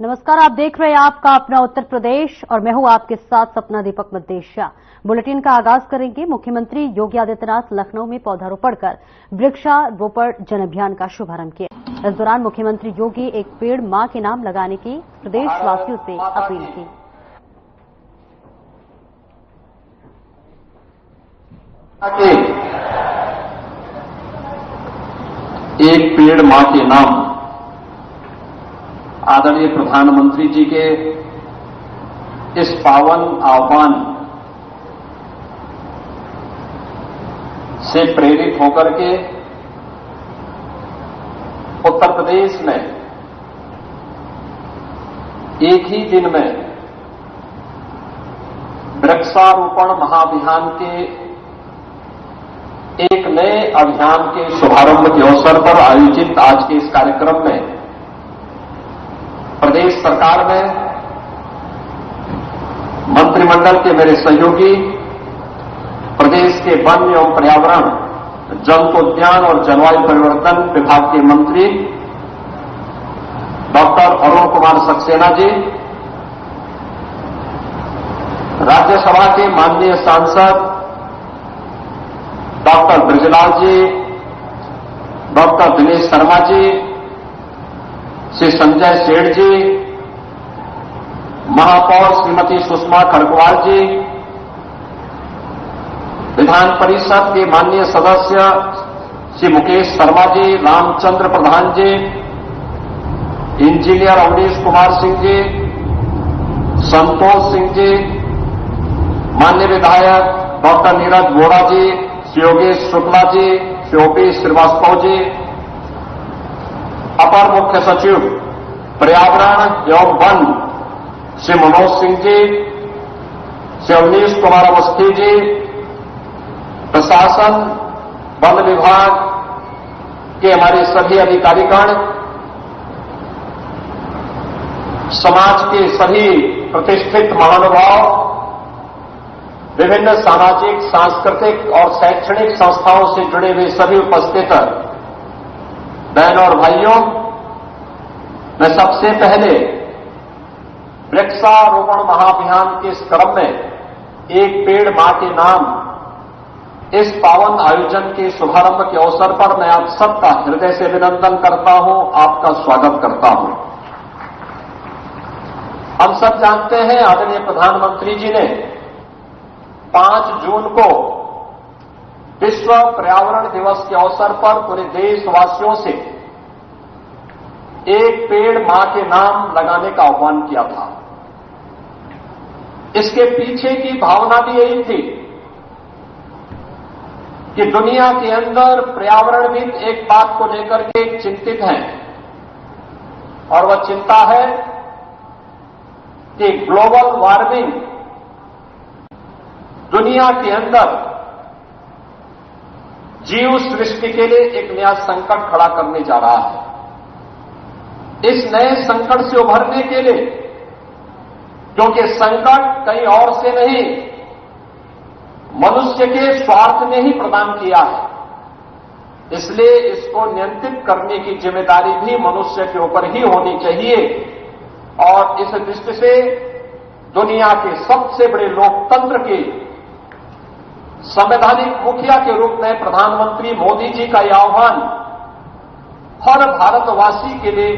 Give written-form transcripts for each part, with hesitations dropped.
नमस्कार, आप देख रहे हैं आपका अपना उत्तर प्रदेश और मैं हूं आपके साथ सपना दीपक मद्देशिया। बुलेटिन का आगाज करेंगे। मुख्यमंत्री योगी आदित्यनाथ लखनऊ में पौधारोपण कर वृक्षारोपण जन अभियान का शुभारंभ किया। इस दौरान मुख्यमंत्री योगी एक पेड़ मां के नाम लगाने की प्रदेशवासियों से अपील की। एक पेड़ मां के नाम आदरणीय प्रधानमंत्री जी के इस पावन आह्वान से प्रेरित होकर के उत्तर प्रदेश में एक ही दिन में वृक्षारोपण महाअभियान के एक नए अभियान के शुभारंभ के अवसर पर आयोजित आज के इस कार्यक्रम में प्रदेश सरकार में मंत्रिमंडल के मेरे सहयोगी, प्रदेश के वन एवं पर्यावरण, जंतुद्यान और जलवायु परिवर्तन विभाग के मंत्री डॉक्टर अरुण कुमार सक्सेना जी, राज्यसभा के माननीय सांसद डॉक्टर ब्रजलाल जी, डॉक्टर दिनेश शर्मा जी, श्री संजय सेठ जी, महापौर श्रीमती सुषमा खड़गवाल जी, विधान परिषद के माननीय सदस्य श्री मुकेश शर्मा जी, रामचंद्र प्रधान जी, इंजीनियर अवनीश कुमार सिंह जी, संतोष सिंह जी, माननीय विधायक डॉक्टर नीरज वोरा जी, श्री योगेश शुक्ला जी, श्री ओपी श्रीवास्तव जी, अपर मुख्य सचिव पर्यावरण एवं वन श्री मनोज सिंह जी, श्री अवनीश कुमार अवस्थी जी, प्रशासन वन विभाग के हमारे सभी अधिकारीगण, समाज के सभी प्रतिष्ठित महानुभाव, विभिन्न सामाजिक, सांस्कृतिक और शैक्षणिक संस्थाओं से जुड़े हुए सभी उपस्थित बहनों और भाइयों, मैं सबसे पहले वृक्षारोपण महाअभियान के इस क्रम में एक पेड़ मां के नाम इस पावन आयोजन के शुभारंभ के अवसर पर मैं आप सबका हृदय से अभिनंदन करता हूं, आपका स्वागत करता हूं। हम सब जानते हैं आदरणीय प्रधानमंत्री जी ने 5 जून को विश्व पर्यावरण दिवस के अवसर पर पूरे देशवासियों से एक पेड़ मां के नाम लगाने का आह्वान किया था। इसके पीछे की भावना भी यही थी कि दुनिया के अंदर पर्यावरणविद एक बात को लेकर के चिंतित हैं और वह चिंता है कि ग्लोबल वार्मिंग दुनिया के अंदर जीव सृष्टि के लिए एक नया संकट खड़ा करने जा रहा है। इस नए संकट से उभरने के लिए, क्योंकि संकट कहीं और से नहीं मनुष्य के स्वार्थ ने ही प्रदान किया है, इसलिए इसको नियंत्रित करने की जिम्मेदारी भी मनुष्य के ऊपर ही होनी चाहिए। और इस दृष्टि से दुनिया के सबसे बड़े लोकतंत्र के संवैधानिक मुखिया के रूप में प्रधानमंत्री मोदी जी का यह आह्वान हर भारतवासी के लिए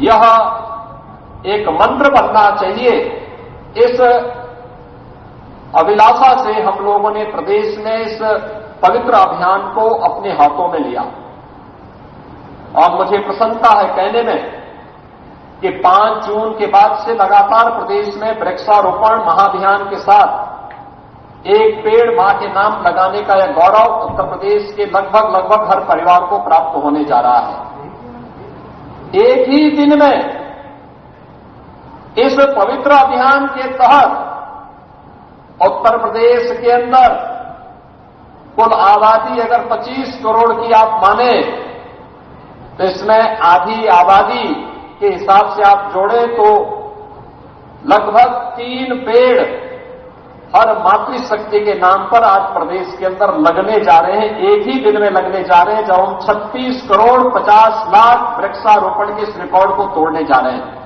यह एक मंत्र बनना चाहिए। इस अभिलाषा से हम लोगों ने प्रदेश में इस पवित्र अभियान को अपने हाथों में लिया और मुझे प्रसन्नता है कहने में कि 5 जून के बाद से लगातार प्रदेश में वृक्षारोपण महाअभियान के साथ एक पेड़ मां के नाम लगाने का यह गौरव उत्तर प्रदेश के लगभग हर परिवार को प्राप्त होने जा रहा है। एक ही दिन में इस पवित्र अभियान के तहत उत्तर प्रदेश के अंदर कुल आबादी अगर 25 करोड़ की आप माने तो इसमें आधी आबादी के हिसाब से आप जोड़े तो लगभग 3 पेड़ हर मातृशक्ति के नाम पर आज प्रदेश के अंदर लगने जा रहे हैं, एक ही दिन में लगने जा रहे हैं, जब हम 36 करोड़ 50 लाख वृक्षारोपण के इस रिकॉर्ड को तोड़ने जा रहे हैं।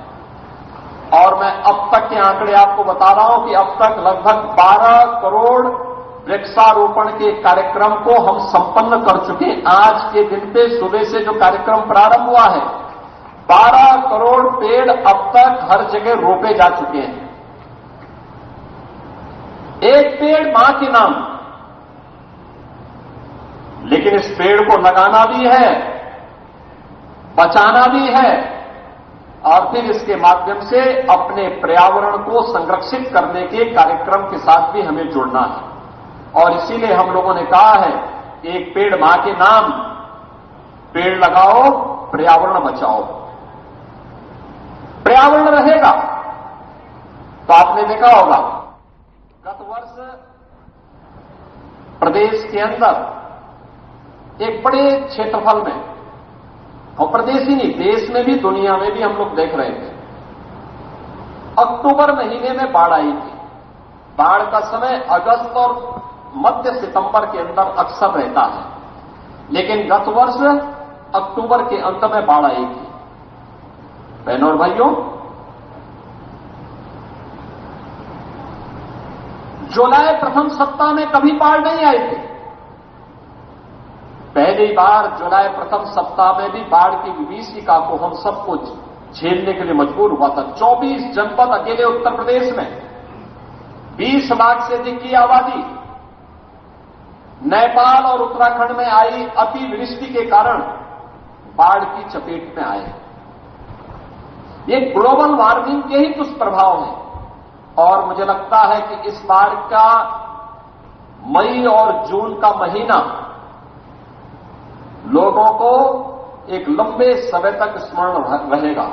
और मैं अब तक के आंकड़े आपको बता रहा हूं कि अब तक लगभग 12 करोड़ वृक्षारोपण के कार्यक्रम को हम संपन्न कर चुके हैं। आज के दिन पे सुबह से जो कार्यक्रम प्रारंभ हुआ है, 12 करोड़ पेड़ अब तक हर जगह रोपे जा चुके हैं। एक पेड़ मां के नाम, लेकिन इस पेड़ को लगाना भी है, बचाना भी है और फिर इसके माध्यम से अपने पर्यावरण को संरक्षित करने के कार्यक्रम के साथ भी हमें जुड़ना है। और इसीलिए हम लोगों ने कहा है कि एक पेड़ मां के नाम, पेड़ लगाओ, पर्यावरण बचाओ। पर्यावरण रहेगा तो आपने देखा होगा गत वर्ष प्रदेश के अंदर एक बड़े क्षेत्रफल में, और प्रदेश ही नहीं देश में भी दुनिया में भी हम लोग देख रहे थे, अक्टूबर महीने में बाढ़ आई थी। बाढ़ का समय अगस्त और मध्य सितंबर के अंदर अक्सर रहता है, लेकिन गत वर्ष अक्टूबर के अंत में बाढ़ आई थी। बहनों और भाइयों, जुलाई प्रथम सप्ताह में कभी बाढ़ नहीं आई थी। पहली बार जुलाई प्रथम सप्ताह में भी बाढ़ की विभीषिका को हम सब कुछ झेलने के लिए मजबूर हुआ था। 24 जनपद अकेले उत्तर प्रदेश में, 20 लाख से अधिक की आबादी, नेपाल और उत्तराखंड में आई अतिवृष्टि के कारण बाढ़ की चपेट में आए। ये ग्लोबल वार्मिंग के ही दुष्प्रभाव हैं। और मुझे लगता है कि इस बार का मई और जून का महीना लोगों को एक लंबे समय तक स्मरण रहेगा।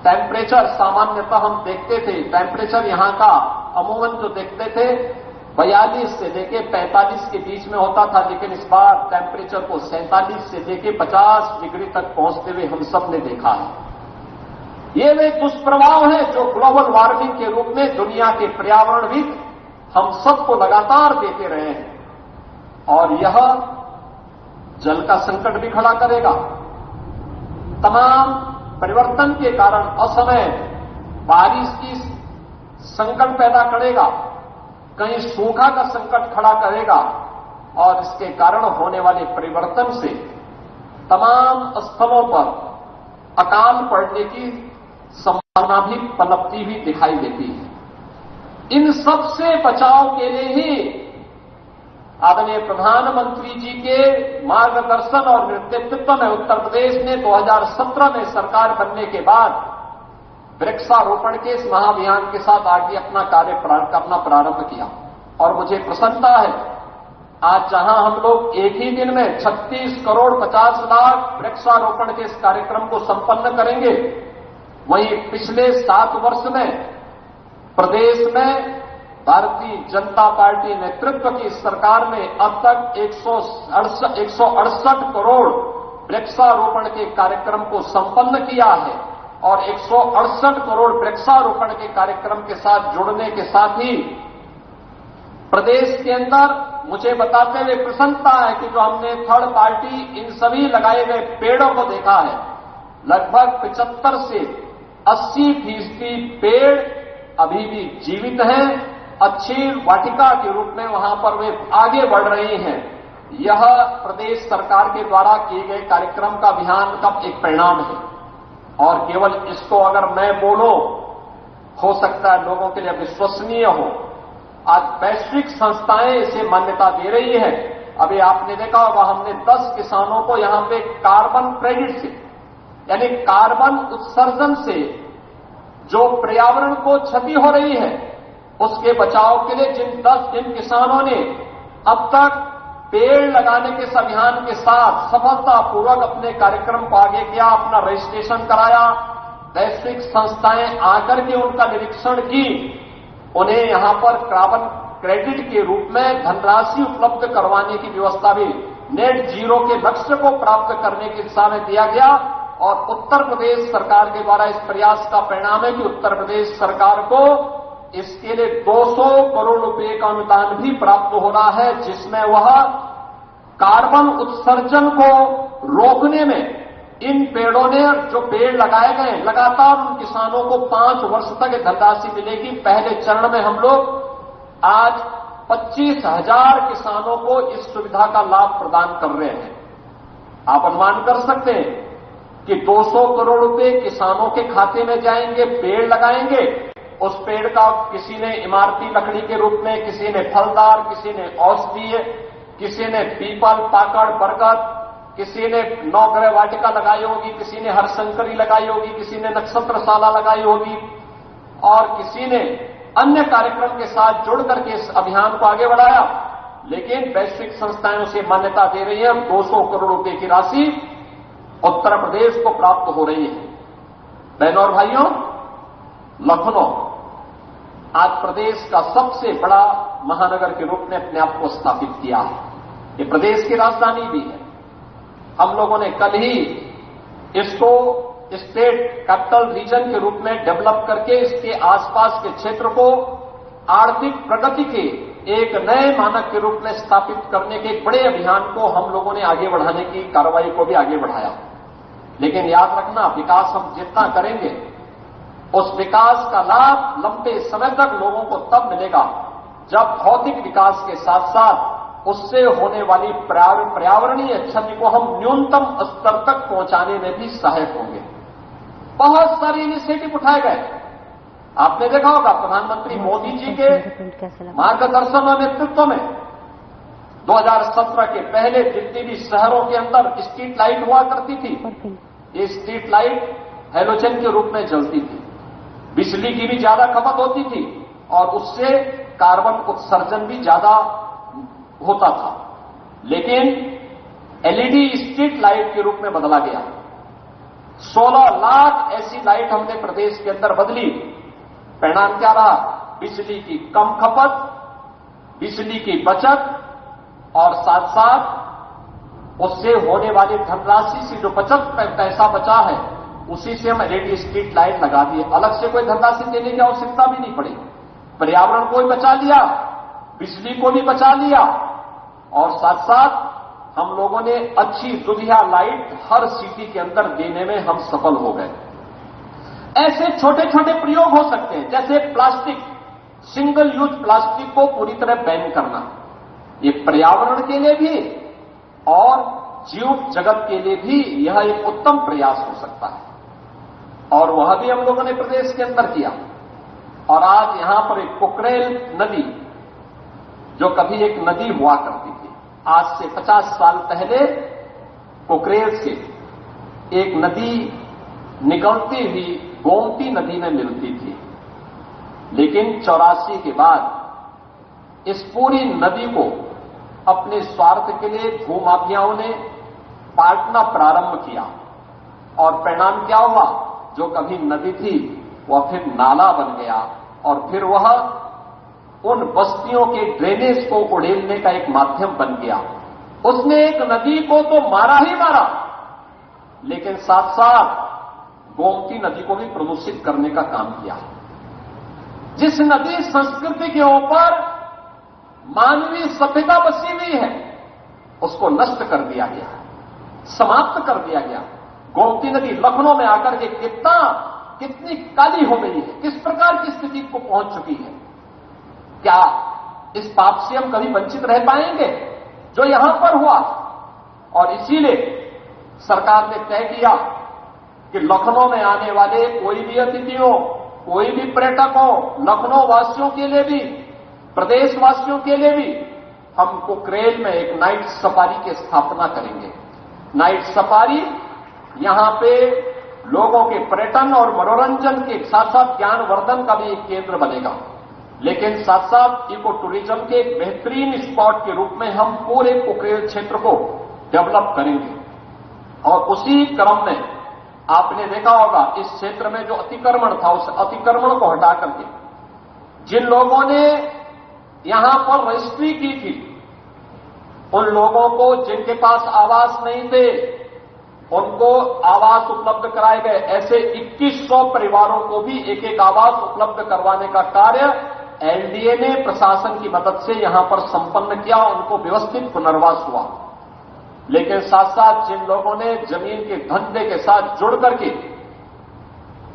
टेम्परेचर सामान्यतः हम देखते थे, टेम्परेचर यहां का अमूमन जो देखते थे 42 से लेके 45 के बीच में होता था, लेकिन इस बार टेम्परेचर को 47 से लेके 50 डिग्री तक पहुंचते हुए हम सब ने देखा है। ये वे दुष्प्रभाव है जो ग्लोबल वार्मिंग के रूप में दुनिया के पर्यावरणविद हम सबको लगातार देते रहे हैं। और यह जल का संकट भी खड़ा करेगा। तमाम परिवर्तन के कारण असमय बारिश की संकट पैदा करेगा, कहीं सूखा का संकट खड़ा करेगा और इसके कारण होने वाले परिवर्तन से तमाम स्थलों पर अकाल पड़ने की संभावना भी पनपती हुई दिखाई देती है। इन सब से बचाव के लिए ही आदरणीय प्रधानमंत्री जी के मार्गदर्शन और नेतृत्व में उत्तर प्रदेश ने 2017 में सरकार बनने के बाद वृक्षारोपण के इस महाअभियान के साथ आगे अपना कार्य अपना प्रारंभ किया। और मुझे प्रसन्नता है आज जहां हम लोग एक ही दिन में 36 करोड़ 50 लाख वृक्षारोपण के इस कार्यक्रम को संपन्न करेंगे, वहीं पिछले 7 वर्ष में प्रदेश में भारतीय जनता पार्टी नेतृत्व की सरकार ने अब तक 168 करोड़ वृक्षारोपण के कार्यक्रम को संपन्न किया है। और 168 करोड़ वृक्षारोपण के कार्यक्रम के साथ जुड़ने के साथ ही प्रदेश के अंदर मुझे बताते हुए प्रसन्नता है कि जो हमने थर्ड पार्टी इन सभी लगाए गए पेड़ों को देखा है, लगभग 75 से 80% पेड़ अभी भी जीवित हैं, अच्छी वाटिका के रूप में वहां पर वे आगे बढ़ रही हैं। यह प्रदेश सरकार के द्वारा किए गए कार्यक्रम का अभियान का एक परिणाम है। और केवल इसको अगर मैं बोलूं, हो सकता है लोगों के लिए विश्वसनीय हो, आज वैश्विक संस्थाएं इसे मान्यता दे रही है। अभी आपने देखा होगा हमने 10 किसानों को यहां पे कार्बन क्रेडिट से, यानी कार्बन उत्सर्जन से जो पर्यावरण को क्षति हो रही है उसके बचाव के लिए जिन किसानों ने अब तक पेड़ लगाने के इस अभियान के साथ सफलतापूर्वक अपने कार्यक्रम को आगे किया, अपना रजिस्ट्रेशन कराया, वैश्विक संस्थाएं आकर के उनका निरीक्षण की, उन्हें यहां पर कार्बन क्रेडिट के रूप में धनराशि उपलब्ध करवाने की व्यवस्था भी नेट जीरो के लक्ष्य को प्राप्त करने की दिशा में दिया गया। और उत्तर प्रदेश सरकार के द्वारा इस प्रयास का परिणाम है कि उत्तर प्रदेश सरकार को इसके लिए 200 करोड़ रुपए का अनुदान भी प्राप्त हो रहा है, जिसमें वह कार्बन उत्सर्जन को रोकने में इन पेड़ों ने जो पेड़ लगाए गए लगातार उन किसानों को 5 वर्ष तक धनराशि मिलेगी। पहले चरण में हम लोग आज 25,000 किसानों को इस सुविधा का लाभ प्रदान कर रहे हैं। आप अनुमान कर सकते हैं कि 200 करोड़ रुपए किसानों के खाते में जाएंगे, पेड़ लगाएंगे। उस पेड़ का किसी ने इमारती लकड़ी के रूप में, किसी ने फलदार, किसी ने औषधीय, किसी ने पीपल, पाकड़, बरगद, किसी ने नवग्रह वाटिका लगाई होगी, किसी ने हरशंकरी लगाई होगी, किसी ने नक्षत्रशाला लगाई होगी और किसी ने अन्य कार्यक्रम के साथ जुड़ करके इस अभियान को आगे बढ़ाया। लेकिन वैश्विक संस्थाएं उसे मान्यता दे रही है। 200 करोड़ रुपए की राशि उत्तर प्रदेश को प्राप्त हो रही है। बहनों और भाइयों, लखनऊ आज प्रदेश का सबसे बड़ा महानगर के रूप में अपने आप को स्थापित किया है। ये प्रदेश की राजधानी भी है। हम लोगों ने कल ही इसको स्टेट कैपिटल रीजन के रूप में डेवलप करके इसके आसपास के क्षेत्र को आर्थिक प्रगति के एक नए मानक के रूप में स्थापित करने के एक बड़े अभियान को हम लोगों ने आगे बढ़ाने की कार्रवाई को भी आगे बढ़ाया। लेकिन याद रखना, विकास हम जितना करेंगे उस विकास का लाभ लंबे समय तक लोगों को तब मिलेगा जब भौतिक विकास के साथ साथ उससे होने वाली पर्यावरणीय क्षति को हम न्यूनतम स्तर तक पहुंचाने में भी सहायक होंगे। बहुत सारे इनिशिएटिव उठाए गए। आपने देखा होगा प्रधानमंत्री मोदी जी के मार्गदर्शन और नेतृत्व में 2017 के पहले जितनी भी शहरों के अंदर स्ट्रीट लाइट हुआ करती थी, ये स्ट्रीट लाइट हैलोजन के रूप में जलती थी। बिजली की भी ज्यादा खपत होती थी और उससे कार्बन उत्सर्जन भी ज्यादा होता था। लेकिन एलईडी स्ट्रीट लाइट के रूप में बदला गया। 16 लाख ऐसी लाइट हमने प्रदेश के अंदर बदली। परिणाम क्या रहा? बिजली की कम खपत, बिजली की बचत और साथ साथ उससे होने वाली धनराशि से जो बचत पैसा बचा है उसी से हम एलईडी स्ट्रीट लाइट लगा दिए। अलग से कोई धनराशि देने की आवश्यकता भी नहीं पड़ी। पर्यावरण को भी बचा लिया, बिजली को भी बचा लिया और साथ साथ हम लोगों ने अच्छी दुधिया लाइट हर सिटी के अंदर देने में हम सफल हो गए। ऐसे छोटे छोटे प्रयोग हो सकते हैं, जैसे प्लास्टिक, सिंगल यूज प्लास्टिक को पूरी तरह बैन करना। ये पर्यावरण के लिए भी और जीव जगत के लिए भी यह एक उत्तम प्रयास हो सकता है और वह भी हम लोगों ने प्रदेश के अंदर किया। और आज यहां पर एक कुकरेल नदी, जो कभी एक नदी हुआ करती थी, आज से 50 साल पहले कुकरेल से एक नदी निकलती हुई गोमती नदी में मिलती थी। लेकिन 84 के बाद इस पूरी नदी को अपने स्वार्थ के लिए भूमाफियाओं ने पाटना प्रारंभ किया और परिणाम क्या हुआ? जो कभी नदी थी वह फिर नाला बन गया और फिर वह उन बस्तियों के ड्रेनेज को उड़ेलने का एक माध्यम बन गया। उसने एक नदी को तो मारा ही मारा, लेकिन साथ साथ गोमती नदी को भी प्रदूषित करने का काम किया। जिस नदी संस्कृति के ऊपर मानवीय सभ्यता बसी हुई है उसको नष्ट कर दिया गया, समाप्त कर दिया गया। गोमती नदी लखनऊ में आकर के कितनी काली हो गई है, किस प्रकार की स्थिति को पहुंच चुकी है। क्या इस पाप से हम कभी वंचित रह पाएंगे जो यहां पर हुआ? और इसीलिए सरकार ने तय किया कि लखनऊ में आने वाले कोई भी अतिथि हो, कोई भी पर्यटक हो, लखनऊ वासियों के लिए भी, प्रदेश वासियों के लिए भी हम कुकरेल में एक नाइट सफारी की स्थापना करेंगे। नाइट सफारी यहां पे लोगों के पर्यटन और मनोरंजन के साथ साथ ज्ञानवर्धन का भी एक केंद्र बनेगा। लेकिन साथ साथ इको टूरिज्म के एक बेहतरीन स्पॉट के रूप में हम पूरे कुकरेल क्षेत्र को डेवलप करेंगे। और उसी क्रम में आपने देखा होगा इस क्षेत्र में जो अतिक्रमण था, उस अतिक्रमण को हटा करके जिन लोगों ने यहां पर रजिस्ट्री की थी, उन लोगों को जिनके पास आवास नहीं थे, उनको आवास उपलब्ध कराए गए। ऐसे 2100 परिवारों को भी एक एक आवास उपलब्ध करवाने का कार्य एलडीए ने प्रशासन की मदद से यहां पर संपन्न किया, उनको व्यवस्थित पुनर्वास हुआ। लेकिन साथ साथ जिन लोगों ने जमीन के धंधे के साथ जुड़ करके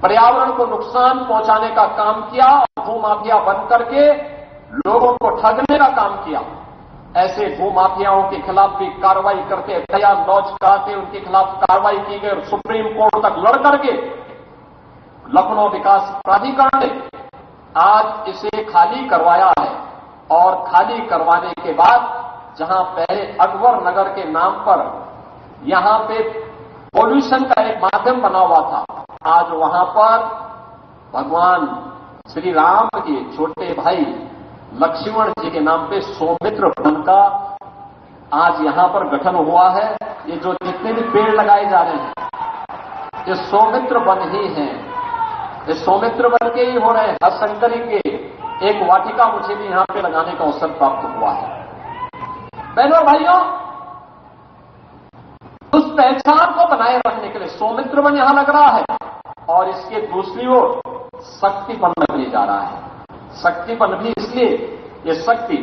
पर्यावरण को नुकसान पहुंचाने का काम किया और भूमाफिया बन करके लोगों को ठगने का काम किया, ऐसे भूमाफियाओं के खिलाफ भी कार्रवाई करते, एफआईआर लॉन्च कराते, उनके खिलाफ कार्रवाई की गई और सुप्रीम कोर्ट तक लड़ करके लखनऊ विकास प्राधिकरण ने आज इसे खाली करवाया है। और खाली करवाने के बाद जहां पहले अकबर नगर के नाम पर यहां पे पॉल्यूशन का एक माध्यम बना हुआ था, आज वहां पर भगवान श्री राम के छोटे भाई लक्ष्मण जी के नाम पे सौमित्र वन का आज यहां पर गठन हुआ है। ये जो जितने भी पेड़ लगाए जा रहे हैं ये सौमित्र वन ही हैं, ये सौमित्र वन के ही हो रहे हैं। हरशंकरी के एक वाटिका मुझे भी यहां पे लगाने का अवसर प्राप्त हुआ है। बहनों और भाइयों, उस पहचान को बनाए रखने के लिए सौमित्र वन यहां लग रहा है और इसके दूसरी ओर शक्ति वन लगने जा रहा है। शक्ति वन भी इसलिए, ये शक्ति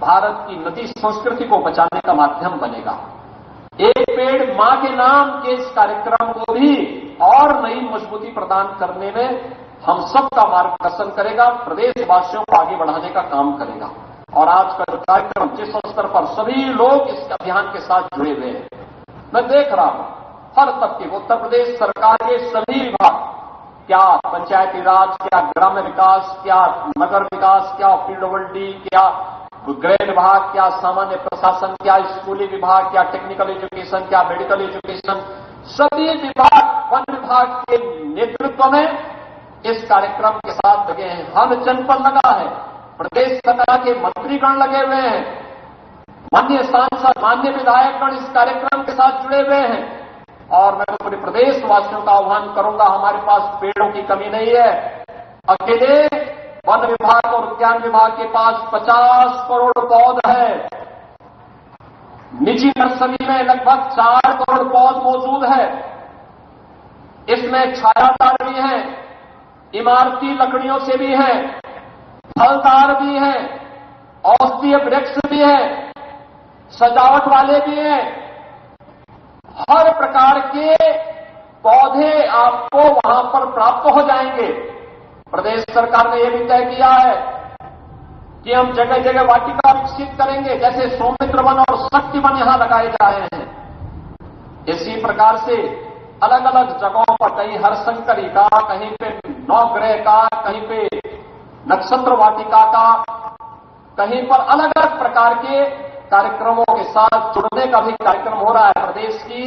भारत की नदी संस्कृति को बचाने का माध्यम बनेगा। एक पेड़ मां के नाम के इस कार्यक्रम को भी और नई मजबूती प्रदान करने में हम सबका मार्गदर्शन करेगा, प्रदेशवासियों को आगे बढ़ाने का काम करेगा। और आज का कार्यक्रम जिस स्तर पर सभी लोग इस अभियान के साथ जुड़े हुए हैं, मैं देख रहा हूं हर तबके उत्तर प्रदेश सरकार के सभी विभाग, क्या पंचायती राज, क्या ग्राम्य विकास, क्या नगर विकास, क्या पीडब्ल्यूडी, क्या गृह विभाग, क्या सामान्य प्रशासन, क्या स्कूली विभाग, क्या टेक्निकल एजुकेशन, क्या मेडिकल एजुकेशन, सभी विभाग वन विभाग के नेतृत्व में इस कार्यक्रम के साथ लगे हैं। हर जनपद लगा है, प्रदेश सरकार के मंत्रीगण लगे हुए हैं, माननीय सांसद, माननीय विधायकगण इस कार्यक्रम के साथ जुड़े हुए हैं। और मैं पूरे प्रदेशवासियों का आह्वान करूंगा, हमारे पास पेड़ों की कमी नहीं है। अकेले वन विभाग और उद्यान विभाग के पास 50 करोड़ पौध है। निजी नर्सरी में लगभग 4 करोड़ पौध मौजूद है। इसमें छायादार भी हैं, इमारती लकड़ियों से भी हैं, फलदार भी हैं, औषधीय वृक्ष भी हैं, सजावट वाले भी हैं। हर प्रकार के पौधे आपको वहां पर प्राप्त हो जाएंगे। प्रदेश सरकार ने यह भी तय किया है कि हम जगह जगह वाटिका विकसित करेंगे, जैसे सौमित्र वन और शक्ति वन यहां लगाए जा रहे हैं। इसी प्रकार से अलग अलग जगहों पर, कहीं हरशंकरी का, कहीं पे नवग्रह का, कहीं पे नक्षत्र वाटिका का, कहीं पर अलग अलग प्रकार के कार्यक्रमों के साथ जुड़ने का भी कार्यक्रम हो रहा है। प्रदेश की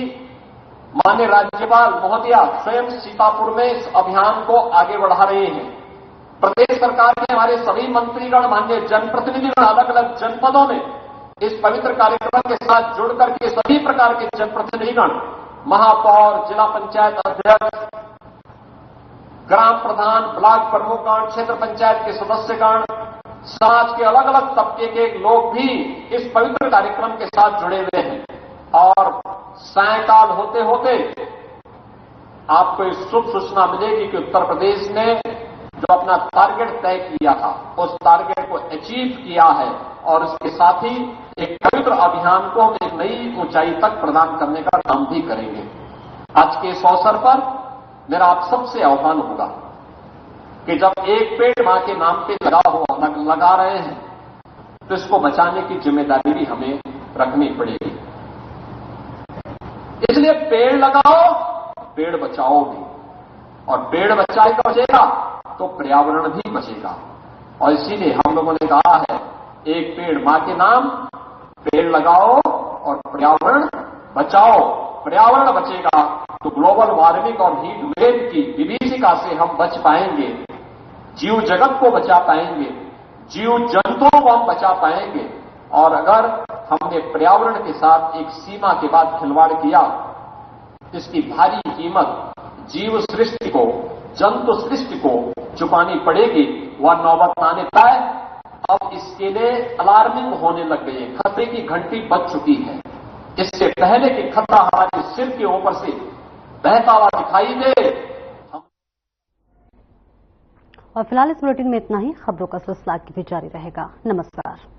माननीय राज्यपाल महोदया स्वयं सीतापुर में इस अभियान को आगे बढ़ा रहे हैं। प्रदेश सरकार के हमारे सभी मंत्रीगण, माननीय जनप्रतिनिधिगण अलग अलग जनपदों में इस पवित्र कार्यक्रम के साथ जुड़ करके सभी प्रकार के जनप्रतिनिधिगण, महापौर, जिला पंचायत अध्यक्ष, ग्राम प्रधान, ब्लॉक प्रमुखगण, क्षेत्र पंचायत के सदस्यगण, समाज के अलग अलग तबके के लोग भी इस पवित्र कार्यक्रम के साथ जुड़े हुए हैं। और सायंकाल होते होते आपको इस शुभ सूचना मिलेगी कि उत्तर प्रदेश ने जो अपना टारगेट तय किया था, उस टारगेट को अचीव किया है और इसके साथ ही एक पवित्र अभियान को हम एक नई ऊंचाई तक प्रदान करने का काम भी करेंगे। आज के इस अवसर पर मेरा आप सबसे आह्वान होगा कि जब एक पेड़ मां के नाम पे लगा रहे हैं तो इसको बचाने की जिम्मेदारी भी हमें रखनी पड़ेगी। इसलिए पेड़ लगाओ, पेड़ बचाओ भी, और पेड़ बचेगा तो पर्यावरण भी बचेगा। और इसीलिए हम लोगों ने कहा है, एक पेड़ मां के नाम, पेड़ लगाओ और पर्यावरण बचाओ। पर्यावरण बचेगा तो ग्लोबल वार्मिंग और हीट वेव की विभीषिका से हम बच पाएंगे, जीव जगत को बचा पाएंगे, जीव जंतुओं को हम बचा पाएंगे। और अगर हमने पर्यावरण के साथ एक सीमा के बाद खिलवाड़ किया, इसकी भारी कीमत जीव सृष्टि को, जंतु सृष्टि को चुकानी पड़ेगी। वह नौबत आने पाए। अब इसके लिए अलार्मिंग होने लग गई है, खतरे की घंटी बज चुकी है। इससे पहले कि खतरा हमारे सिर के ऊपर से बहता हुआ दिखाई दे। और फिलहाल इस बुलेटिन में इतना ही। खबरों का सिलसिला आगे भी जारी रहेगा। नमस्कार।